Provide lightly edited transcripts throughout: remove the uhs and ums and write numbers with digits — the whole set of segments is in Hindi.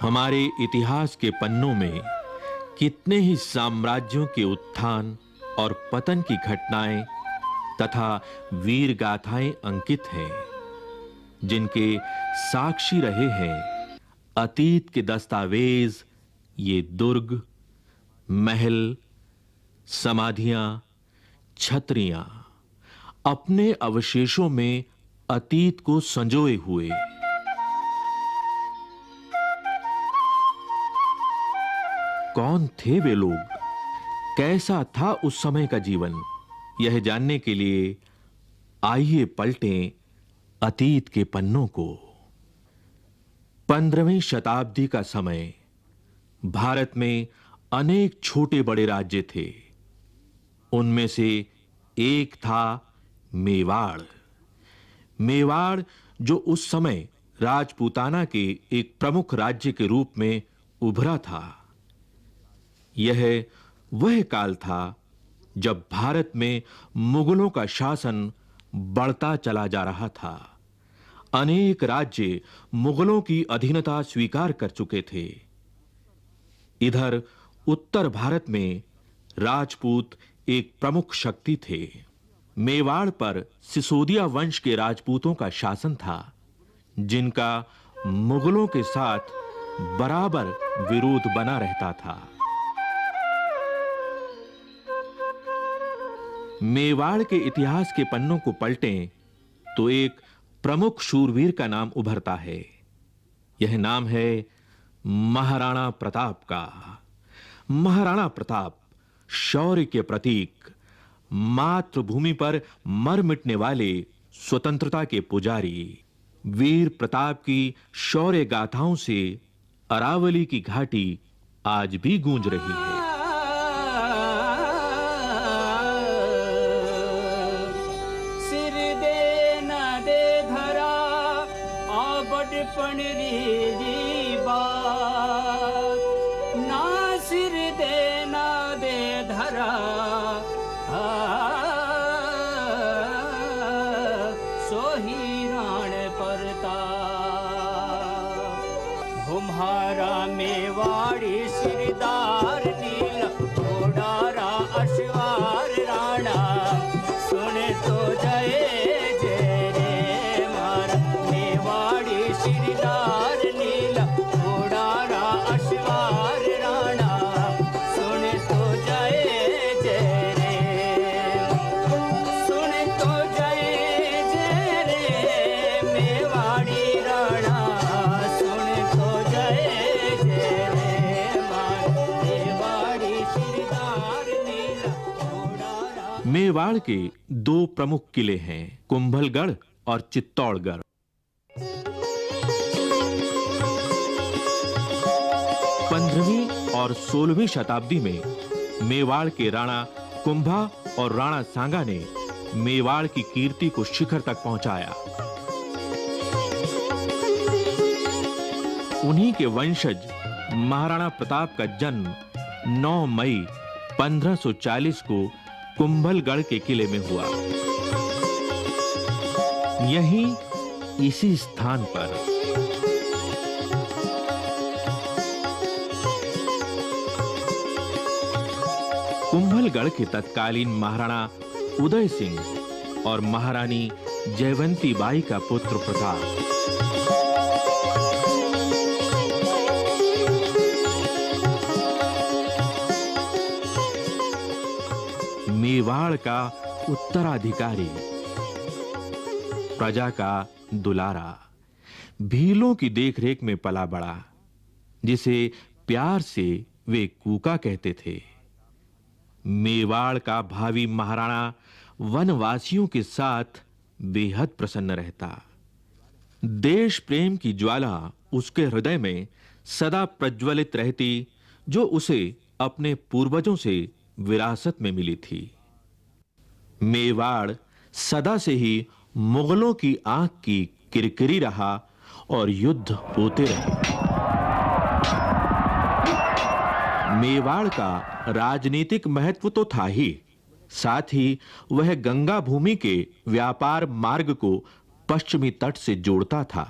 हमारे इतिहास के पन्नों में कितने ही साम्राज्यों के उत्थान और पतन की घटनाएं तथा वीर गाथाएं अंकित हैं, जिनके साक्षी रहे हैं अतीत के दस्तावेज, ये दुर्ग, महल, समाधियां, छतरियां अपने अवशेषों में अतीत को संजोए हुए। कौन थे वे लोग? कैसा था उस समय का जीवन? यह जानने के लिए आइए पलटें अतीत के पन्नों को। 15वीं शताब्दी का समय। भारत में अनेक छोटे बड़े राज्य थे। उनमें से एक था मेवाड़। मेवाड़, जो उस समय राजपूताना के एक प्रमुख राज्य के रूप में उभरा था। यह वह काल था जब भारत में मुगलों का शासन बढ़ता चला जा रहा था। अनेक राज्य मुगलों की अधीनता स्वीकार कर चुके थे। इधर उत्तर भारत में राजपूत एक प्रमुख शक्ति थे। मेवाड़ पर सिसोदिया वंश के राजपूतों का शासन था, जिनका मुगलों के साथ बराबर विरोध बना रहता था। मेवाड़ के इतिहास के पन्नों को पलटें तो एक प्रमुख शूरवीर का नाम उभरता है। यह नाम है महाराणा प्रताप का। महाराणा प्रताप शौर्य के प्रतीक, मातृभूमि पर मर मिटने वाले स्वतंत्रता के पुजारी। वीर प्रताप की शौर्य गाथाओं से अरावली की घाटी आज भी गूंज रही है। मेवाड़ी सिरदार नील घोड़ारा अश्वार राणा, सुने तो जय जय रे मारा। मेवाड़ी सिरदार नील घोड़ारा अश्वार राणा, सुने तो जय जय रे, सुने तो जय जय रे। मेवाड़ी राणा सुने तो जय। मेवाड़ के दो प्रमुख किले हैं, कुंभलगढ़ और चित्तौड़गढ़। 15वीं और 16वीं शताब्दी में मेवाड़ के राणा कुंभा और राणा सांगा ने मेवाड़ की कीर्ति को शिखर तक पहुंचाया। उन्हीं के वंशज महाराणा प्रताप का जन्म 9 मई 1540 को कुंभलगढ़ के किले में हुआ। यहीं इसी स्थान पर कुंभलगढ़ के तत्कालीन महाराणा उदय सिंह और महारानी जयवंती बाई का पुत्र प्रताप मेवाड़ का उत्तराधिकारी, प्रजा का दुलारा, भीलों की देखरेख में पला बड़ा, जिसे प्यार से वे कूका कहते थे। मेवाड़ का भावी महाराणा वनवासियों के साथ बेहद प्रसन्न रहता। देश प्रेम की ज्वाला उसके हृदय में सदा प्रज्वलित रहती, जो उसे अपने पूर्वजों से विरासत में मिली थी। मेवाड़ सदा से ही मुगलों की आंख की किरकिरी रहा और युद्ध होते रहे। मेवाड़ का राजनीतिक महत्व तो था ही, साथ ही वह गंगा भूमि के व्यापार मार्ग को पश्चिमी तट से जोड़ता था।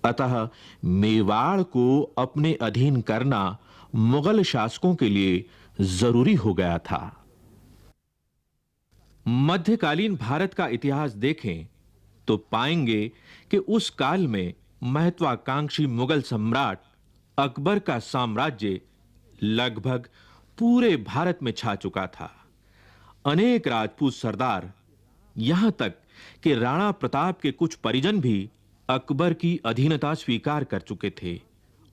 अतः मेवाड़ को अपने अधीन करना मुगल शासकों के लिए जरूरी हो गया था। मध्यकालीन भारत का इतिहास देखें तो पाएंगे कि उस काल में महत्वाकांक्षी मुगल सम्राट अकबर का साम्राज्य लगभग पूरे भारत में छा चुका था। अनेक राजपूत सरदार, यहां तक कि राणा प्रताप के कुछ परिजन भी अकबर की अधीनता स्वीकार कर चुके थे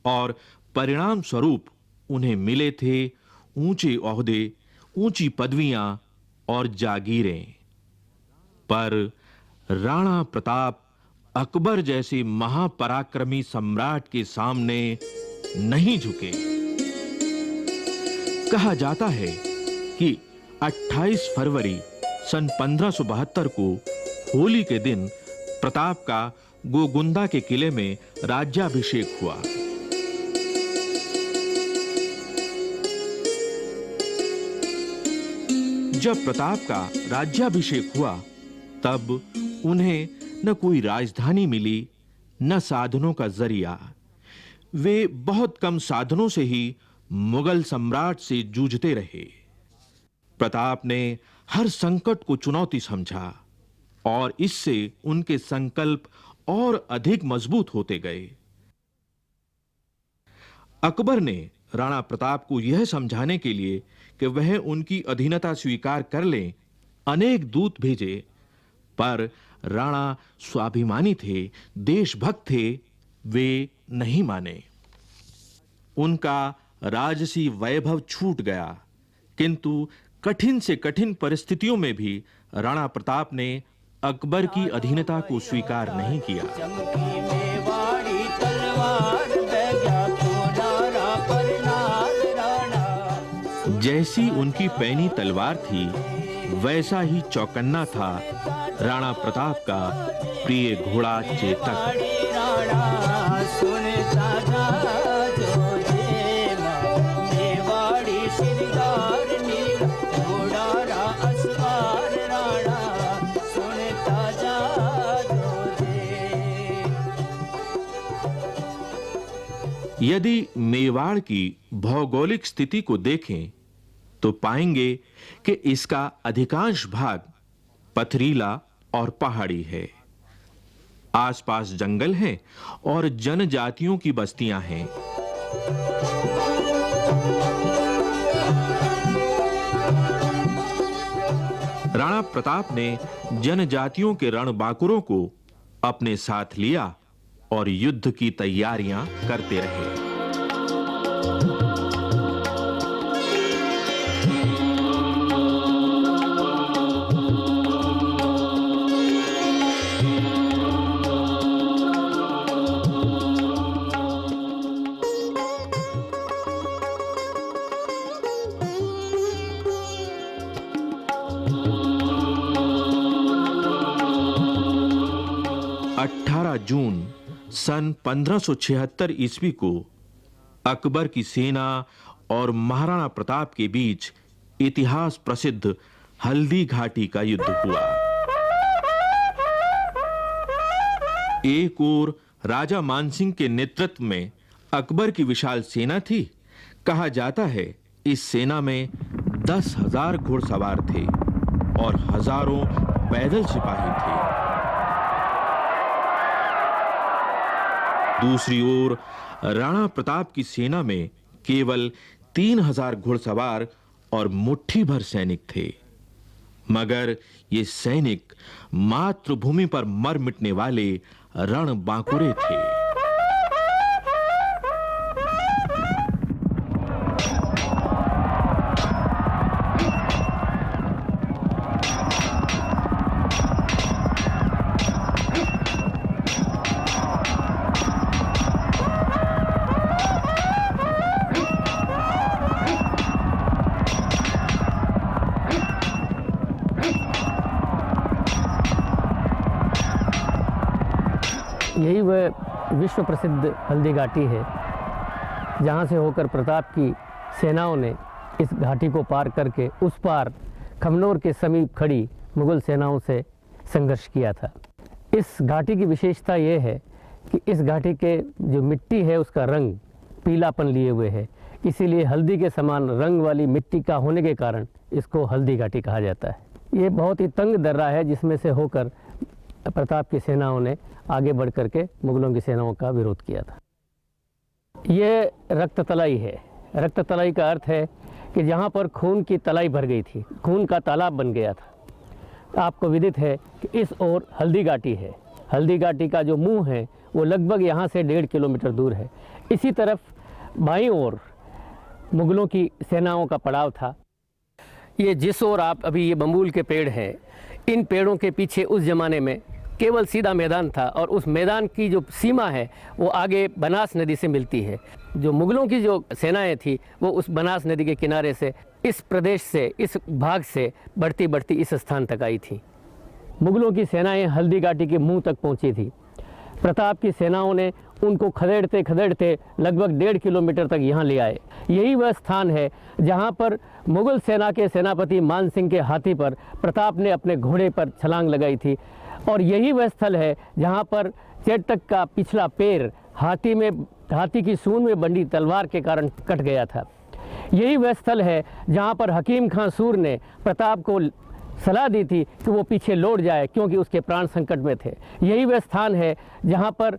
और परिणाम स्वरूप उन्हें मिले थे ऊंचे ओहदे, ऊंची पदवियां और जागीरें। पर राणा प्रताप अकबर जैसे महापराक्रमी सम्राट के सामने नहीं झुके। कहा जाता है कि 28 फरवरी सन 1572 को होली के दिन प्रताप का गोगुंदा के किले में राज्याभिषेक हुआ। जब प्रताप का राज्याभिषेक हुआ तब उन्हें न कोई राजधानी मिली, न साधनों का जरिया। वे बहुत कम साधनों से ही मुगल सम्राट से जूझते रहे। प्रताप ने हर संकट को चुनौती समझा और इससे उनके संकल्प और अधिक मजबूत होते गए। अकबर ने राणा प्रताप को यह समझाने के लिए कि वह उनकी अधीनता स्वीकार कर लें, अनेक दूत भेजे, पर राणा स्वाभिमानी थे, देशभक्त थे, वे नहीं माने। उनका राजसी वैभव छूट गया, किंतु कठिन से कठिन परिस्थितियों में भी राणा प्रताप ने अकबर की अधीनता को स्वीकार नहीं किया। चमकी मेवाड़ी तलवार बैजा कोडारा पर नाल राणा। जैसी उनकी पैनी तलवार थी, वैसा ही चौकन्ना था राणा प्रताप का प्रिय घोड़ा चेतक। राणा सुनता जा जो देवा, मेवाड़ी सिरदार नील कोडारा असवार राणा सुनता जा जो दे। यदि मेवाड़ की भौगोलिक स्थिति को देखें तो पाएंगे कि इसका अधिकांश भाग पथरीला और पहाड़ी है। आसपास जंगल हैं और जनजातियों की बस्तियां हैं। राणा प्रताप ने जनजातियों के रणबांकुरों को अपने साथ लिया और युद्ध की तैयारियां करते रहे। जून सन 1576 ईस्वी को अकबर की सेना और महाराणा प्रताप के बीच इतिहास प्रसिद्ध हल्दी घाटी का युद्ध हुआ। एक ओर राजा मानसिंह के नेतृत्व में अकबर की विशाल सेना थी। कहा जाता है इस सेना में 10,000 घुड़सवार थे और हजारों पैदल सिपाही थे। दूसरी ओर राणा प्रताप की सेना में केवल 3,000 घुड़सवार और मुट्ठी भर सैनिक थे, मगर ये सैनिक मातृभूमि पर मर मिटने वाले रणबांकुरे थे। यही वह विश्व प्रसिद्ध हल्दी घाटी है जहाँ से होकर प्रताप की सेनाओं ने इस घाटी को पार करके उस पार खमनोर के समीप खड़ी मुगल सेनाओं से संघर्ष किया था। इस घाटी की विशेषता यह है कि इस घाटी के जो मिट्टी है उसका रंग पीलापन लिए हुए है, इसीलिए हल्दी के समान रंग वाली मिट्टी का होने के कारण इसको हल्दी घाटी कहा जाता है। ये बहुत ही तंग दर्रा है जिसमें से होकर प्रताप की सेनाओं ने आगे बढ़ करके मुगलों की सेनाओं का विरोध किया था। ये रक्त तलाई है। रक्त तलाई का अर्थ है कि जहाँ पर खून की तलाई भर गई थी, खून का तालाब बन गया था। आपको विदित है कि इस ओर हल्दी घाटी है। हल्दी घाटी का जो मुंह है वो लगभग यहाँ से 1.5 किलोमीटर दूर है। इसी तरफ बाईं ओर मुगलों की सेनाओं का पड़ाव था। ये जिस ओर आप अभी ये बम्बूल के पेड़ हैं, इन पेड़ों के पीछे उस ज़माने में केवल सीधा मैदान था और उस मैदान की जो सीमा है वो आगे बनास नदी से मिलती है। जो मुगलों की जो सेनाएं थी वो उस बनास नदी के किनारे से इस प्रदेश से, इस भाग से बढ़ती बढ़ती इस स्थान तक आई थी। मुगलों की सेनाएं हल्दी घाटी के मुंह तक पहुंची थी। प्रताप की सेनाओं ने उनको खदेड़ते खदेड़ते लगभग 1.5 किलोमीटर तक यहाँ ले आए। यही वह स्थान है जहाँ पर मुगल सेना के सेनापति मान सिंह के हाथी पर प्रताप ने अपने घोड़े पर छलांग लगाई थी, और यही वह स्थल है जहाँ पर चेटक का पिछला पैर हाथी की सूंड में बंधी तलवार के कारण कट गया था। यही वह स्थल है जहाँ पर हकीम खां सूर ने प्रताप को सलाह दी थी कि वो पीछे लौट जाए क्योंकि उसके प्राण संकट में थे। यही वह स्थान है जहाँ पर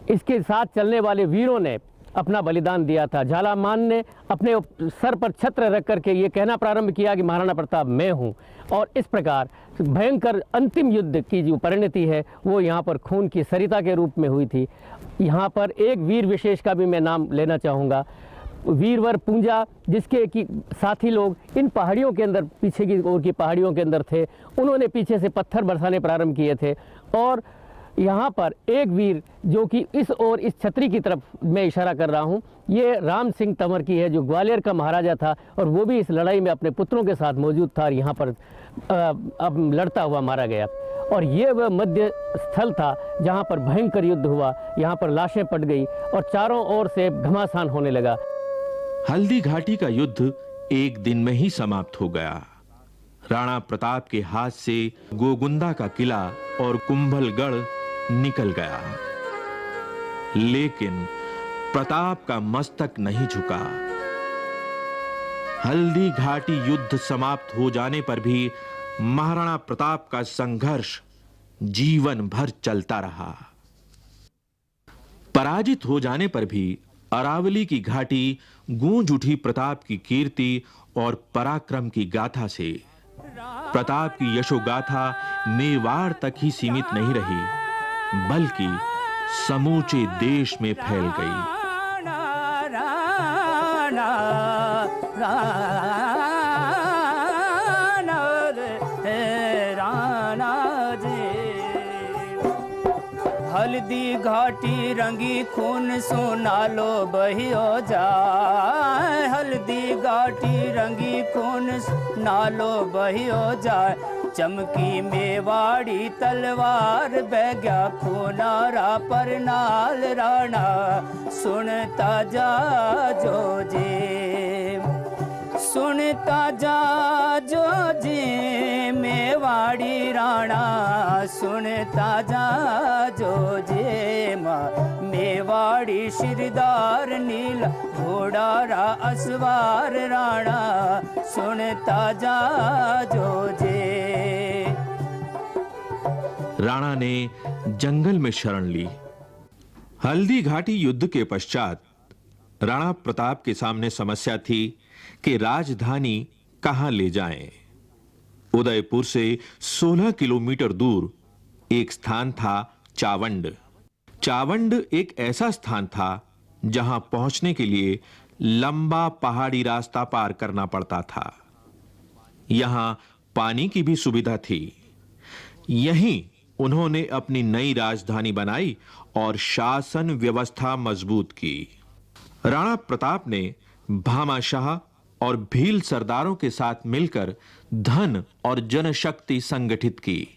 इसके साथ चलने वाले वीरों ने अपना बलिदान दिया था। झालामान ने अपने सर पर छत्र रख करके ये कहना प्रारंभ किया कि महाराणा प्रताप मैं हूँ, और इस प्रकार भयंकर अंतिम युद्ध की जो परिणति है वो यहाँ पर खून की सरिता के रूप में हुई थी। यहाँ पर एक वीर विशेष का भी मैं नाम लेना चाहूँगा, वीरवर पूंजा, जिसके कि साथी लोग इन पहाड़ियों के अंदर, पीछे की ओर की पहाड़ियों के अंदर थे। उन्होंने पीछे से पत्थर बरसाने प्रारंभ किए थे, और यहाँ पर एक वीर जो कि इस ओर इस छतरी की तरफ मैं इशारा कर रहा हूँ, ये राम सिंह तंवर की है, जो ग्वालियर का महाराजा था और वो भी इस लड़ाई में अपने पुत्रों के साथ मौजूद था और यहाँ पर अब लड़ता हुआ मारा गया। और ये वह मध्य स्थल था जहाँ पर भयंकर युद्ध हुआ। यहाँ पर लाशें पट गई और चारों ओर से घमासान होने लगा। हल्दी घाटी का युद्ध एक दिन में ही समाप्त हो गया। राणा प्रताप के हाथ से गोगुंदा का किला और कुंभलगढ़ निकल गया, लेकिन प्रताप का मस्तक नहीं झुका। हल्दी घाटी युद्ध समाप्त हो जाने पर भी महाराणा प्रताप का संघर्ष जीवन भर चलता रहा। पराजित हो जाने पर भी अरावली की घाटी गूंज उठी प्रताप की कीर्ति और पराक्रम की गाथा से। प्रताप की यशोगाथा मेवाड़ तक ही सीमित नहीं रही, बल्कि समूचे देश में फैल गई। हल्दी घाटी रंगी खून सोना लो बहियो जाए। हल्दी घाटी रंगी खून नालो बहियो जाए। चमकी मेवाड़ी तलवार बह गया खूनारा पर नाल राणा सुनता जा जो जे, सुनता जा जो जे मेवाड़ी राणा सुनता जा जो जे मेवाड़ी शिरदार नील घोड़ारा असवार राणा सुनता जा जो जे। राणा ने जंगल में शरण ली। हल्दी घाटी युद्ध के पश्चात राणा प्रताप के सामने समस्या थी कि राजधानी कहां ले जाएं। उदयपुर से 16 किलोमीटर दूर एक स्थान था चावंड। चावंड एक ऐसा स्थान था जहां पहुंचने के लिए लंबा पहाड़ी रास्ता पार करना पड़ता था। यहां पानी की भी सुविधा थी। यहीं उन्होंने अपनी नई राजधानी बनाई और शासन व्यवस्था मजबूत की। राणा प्रताप ने भामाशाह और भील सरदारों के साथ मिलकर धन और जनशक्ति संगठित की।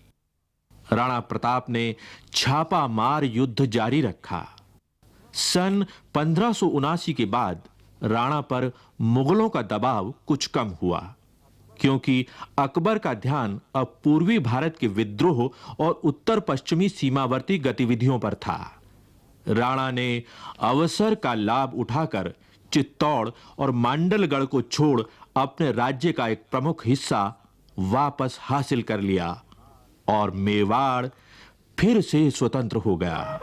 राणा प्रताप ने छापा मार युद्ध जारी रखा। सन 1579 के बाद राणा पर मुगलों का दबाव कुछ कम हुआ, क्योंकि अकबर का ध्यान अब पूर्वी भारत के विद्रोह और उत्तर पश्चिमी सीमावर्ती गतिविधियों पर था। राणा ने अवसर का लाभ उठाकर चित्तौड़ और मांडलगढ़ को छोड़ अपने राज्य का एक प्रमुख हिस्सा वापस हासिल कर लिया और मेवाड़ फिर से स्वतंत्र हो गया।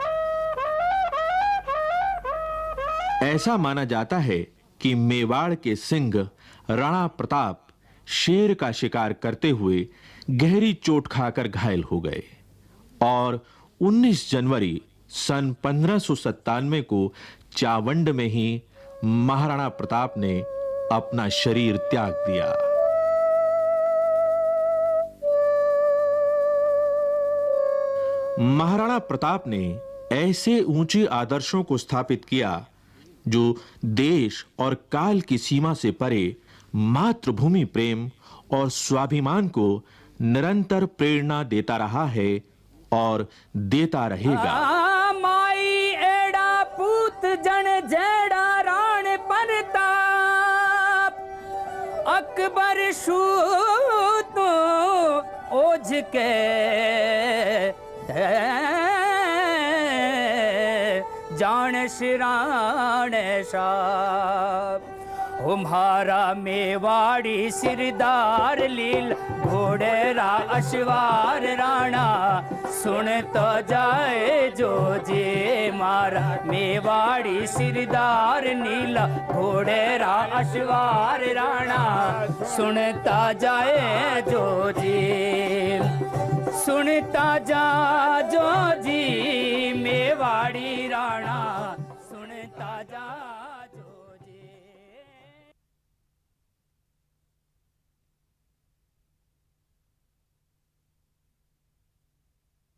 ऐसा माना जाता है कि मेवाड़ के सिंह राणा प्रताप शेर का शिकार करते हुए गहरी चोट खाकर घायल हो गए और 19 जनवरी सन 1597 को चावंड में ही महाराणा प्रताप ने अपना शरीर त्याग दिया। महाराणा प्रताप ने ऐसे ऊंचे आदर्शों को स्थापित किया जो देश और काल की सीमा से परे मातृभूमि प्रेम और स्वाभिमान को निरंतर प्रेरणा देता रहा है और देता रहेगा। माई एड़ा पूत जन जेड़ा राण परताप अकबर शूत ओझ के जान शिराण साहब हमारा मेवाड़ी सिरदार लील घोड़ेरा अश्वार राणा सुन तो जाए जो जे मारा मेवाड़ी सिरदार नीला घोड़ेरा अश्वार राणा सुनता जाए जो जी सुनता जा जो जी मेवाड़ी राणा